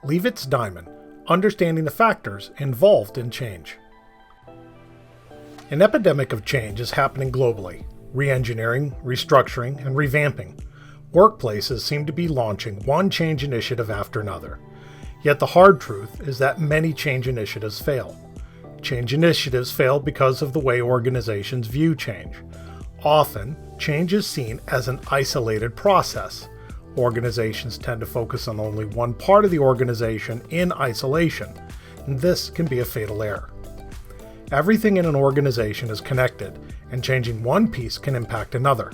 Leavitt's Diamond, Understanding the Factors Involved in Change. An epidemic of change is happening globally. Re-engineering, restructuring, and revamping. Workplaces seem to be launching one change initiative after another. Yet the hard truth is that many change initiatives fail. Change initiatives fail because of the way organizations view change. Often, change is seen as an isolated process. Organizations tend to focus on only one part of the organization in isolation, and this can be a fatal error. Everything in an organization is connected, and changing one piece can impact another.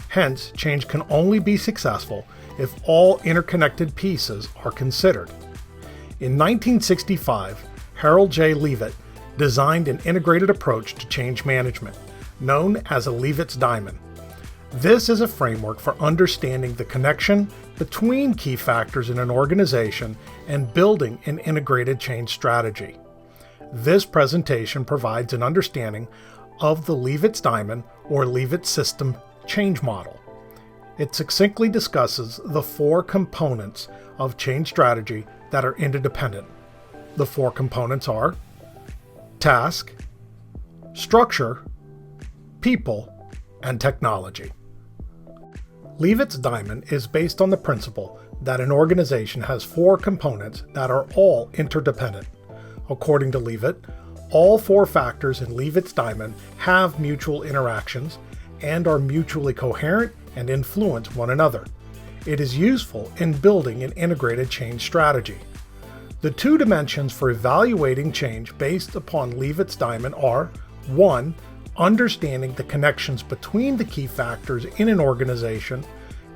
Hence, change can only be successful if all interconnected pieces are considered. In 1965, Harold Leavitt designed an integrated approach to change management, known as a Leavitt's Diamond. This is a framework for understanding the connection between key factors in an organization and building an integrated change strategy. This presentation provides an understanding of the Leavitt's Diamond or Leavitt System change model. It succinctly discusses the four components of change strategy that are interdependent. The four components are task, structure, people, and technology. Leavitt's Diamond is based on the principle that an organization has four components that are all interdependent. According to Leavitt, all four factors in Leavitt's Diamond have mutual interactions and are mutually coherent and influence one another. It is useful in building an integrated change strategy. The two dimensions for evaluating change based upon Leavitt's Diamond are 1. Understanding the connections between the key factors in an organization,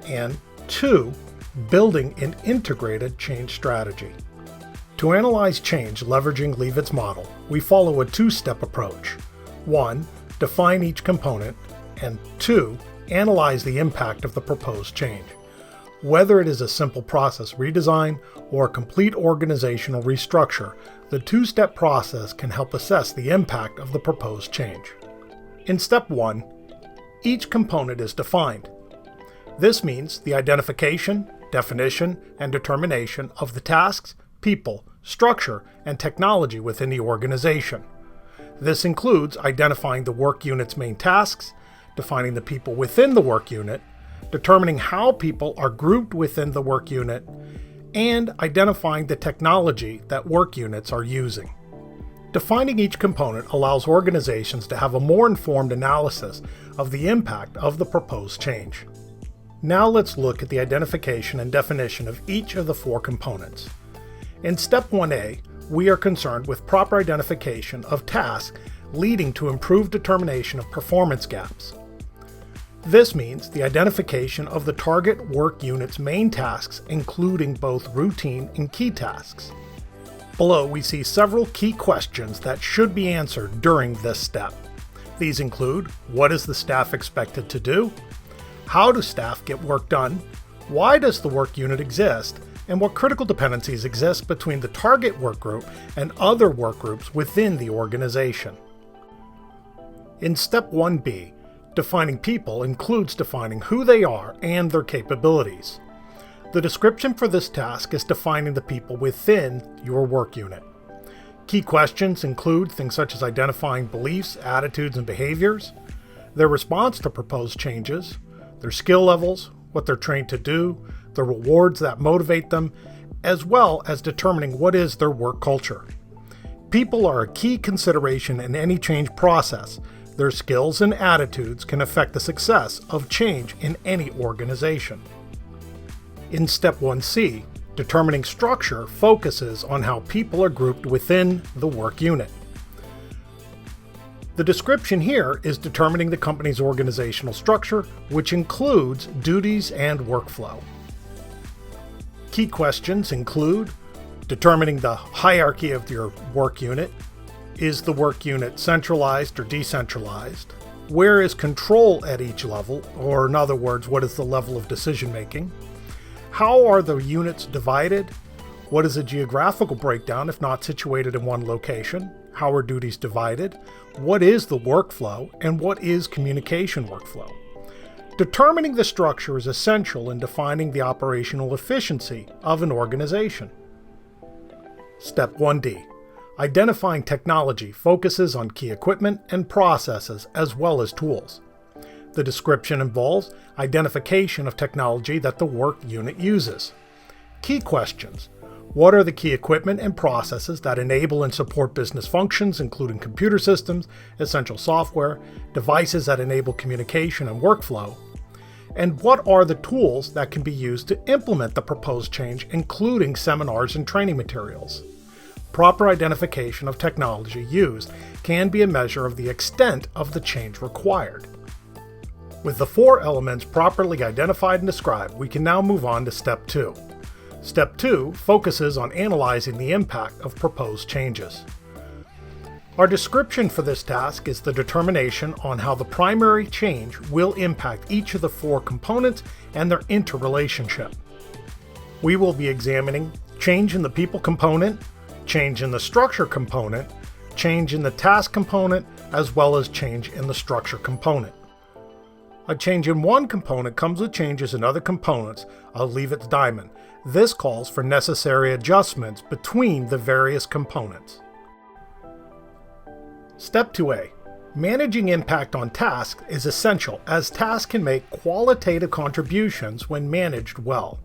and 2. Building an integrated change strategy. To analyze change leveraging Leavitt's model, we follow a two-step approach. 1. Define each component, and 2. Analyze the impact of the proposed change. Whether it is a simple process redesign or a complete organizational restructure, the two-step process can help assess the impact of the proposed change. In step 1, each component is defined. This means the identification, definition, and determination of the tasks, people, structure, and technology within the organization. This includes identifying the work unit's main tasks, defining the people within the work unit, determining how people are grouped within the work unit, and identifying the technology that work units are using. Defining each component allows organizations to have a more informed analysis of the impact of the proposed change. Now let's look at the identification and definition of each of the four components. In Step 1A, we are concerned with proper identification of tasks leading to improved determination of performance gaps. This means the identification of the target work unit's main tasks, including both routine and key tasks. Below, we see several key questions that should be answered during this step. These include, what is the staff expected to do? How do staff get work done? Why does the work unit exist? And what critical dependencies exist between the target work group and other work groups within the organization? In Step 1B, defining people includes defining who they are and their capabilities. The description for this task is defining the people within your work unit. Key questions include things such as identifying beliefs, attitudes, and behaviors, their response to proposed changes, their skill levels, what they're trained to do, the rewards that motivate them, as well as determining what is their work culture. People are a key consideration in any change process. Their skills and attitudes can affect the success of change in any organization. In Step 1C, determining structure focuses on how people are grouped within the work unit. The description here is determining the company's organizational structure, which includes duties and workflow. Key questions include determining the hierarchy of your work unit. Is the work unit centralized or decentralized? Where is control at each level? Or in other words, what is the level of decision making? How are the units divided? What is the geographical breakdown if not situated in one location? How are duties divided? What is the workflow? And what is communication workflow? Determining the structure is essential in defining the operational efficiency of an organization. Step 1D. Identifying technology focuses on key equipment and processes as well as tools. The description involves identification of technology that the work unit uses. Key questions. What are the key equipment and processes that enable and support business functions, including computer systems, essential software, devices that enable communication and workflow? And what are the tools that can be used to implement the proposed change, including seminars and training materials? Proper identification of technology used can be a measure of the extent of the change required. With the 4 elements properly identified and described, we can now move on to Step 2. Step 2 focuses on analyzing the impact of proposed changes. Our description for this task is the determination on how the primary change will impact each of the 4 components and their interrelationship. We will be examining change in the people component, change in the structure component, change in the task component, as well as change in the structure component. A change in one component comes with changes in other components of Leavitt's Diamond. This calls for necessary adjustments between the various components. Step 2A. Managing impact on tasks is essential, as tasks can make qualitative contributions when managed well.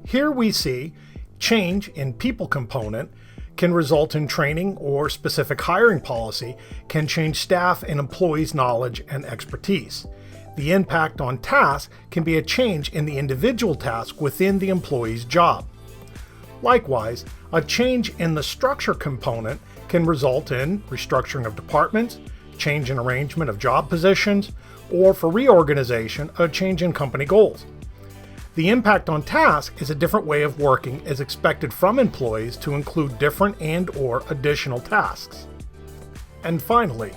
Here we see change in people component can result in training or specific hiring policy, can change staff and employees' knowledge and expertise. The impact on tasks can be a change in the individual task within the employee's job. Likewise, a change in the structure component can result in restructuring of departments, change in arrangement of job positions, or for reorganization, a change in company goals. The impact on task is a different way of working is expected from employees to include different and/or additional tasks. And finally,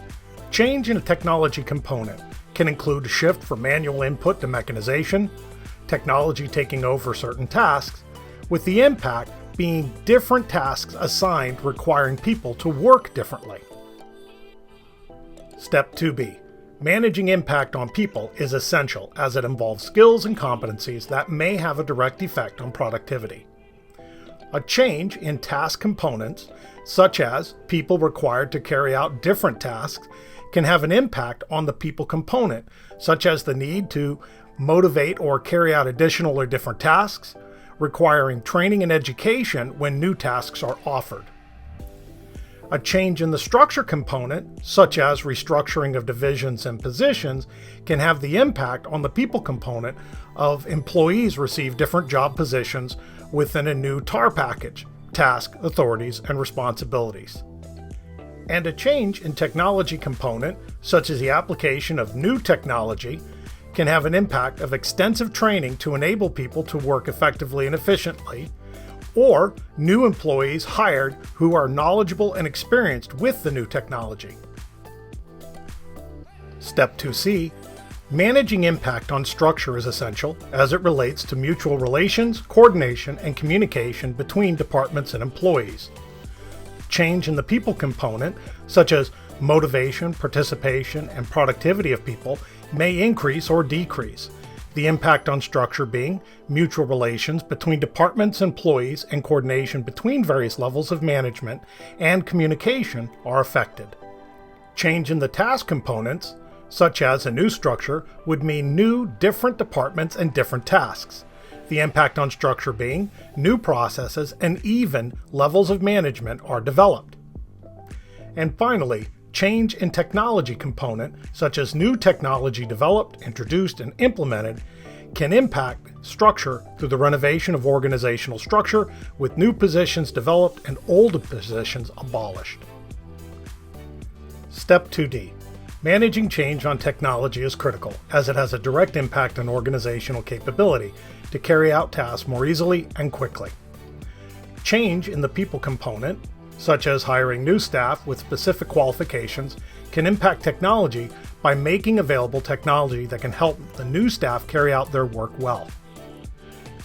change in a technology component can include a shift from manual input to mechanization, technology taking over certain tasks, with the impact being different tasks assigned requiring people to work differently. Step 2B. Managing impact on people is essential as it involves skills and competencies that may have a direct effect on productivity. A change in task components, such as people required to carry out different tasks, can have an impact on the people component, such as the need to motivate or carry out additional or different tasks, requiring training and education when new tasks are offered. A change in the structure component, such as restructuring of divisions and positions, can have the impact on the people component of employees receive different job positions within a new TAR package, task, authorities, and responsibilities. And a change in technology component, such as the application of new technology, can have an impact of extensive training to enable people to work effectively and efficiently, or new employees hired who are knowledgeable and experienced with the new technology. Step 2C. Managing impact on structure is essential as it relates to mutual relations, coordination, and communication between departments and employees. Change in the people component, such as motivation, participation, and productivity of people, may increase or decrease. The impact on structure being mutual relations between departments, employees, and coordination between various levels of management and communication are affected. Change in the task components, such as a new structure, would mean new, different departments and different tasks. The impact on structure being new processes and even levels of management are developed. And finally, change in technology component, such as new technology developed, introduced, and implemented, can impact structure through the renovation of organizational structure with new positions developed and old positions abolished. Step 2D. Managing change on technology is critical, as it has a direct impact on organizational capability to carry out tasks more easily and quickly. Change in the people component, such as hiring new staff with specific qualifications, can impact technology by making available technology that can help the new staff carry out their work well.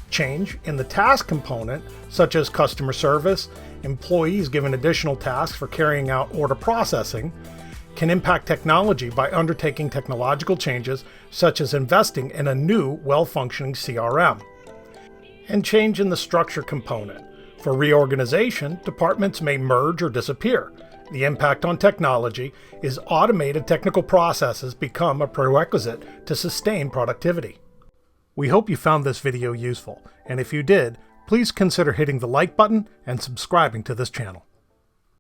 Change in the task component, such as customer service, employees given additional tasks for carrying out order processing, can impact technology by undertaking technological changes such as investing in a new, well-functioning CRM. And change in the structure component. For reorganization, departments may merge or disappear. The impact on technology is automated technical processes become a prerequisite to sustain productivity. We hope you found this video useful, and if you did, please consider hitting the like button and subscribing to this channel.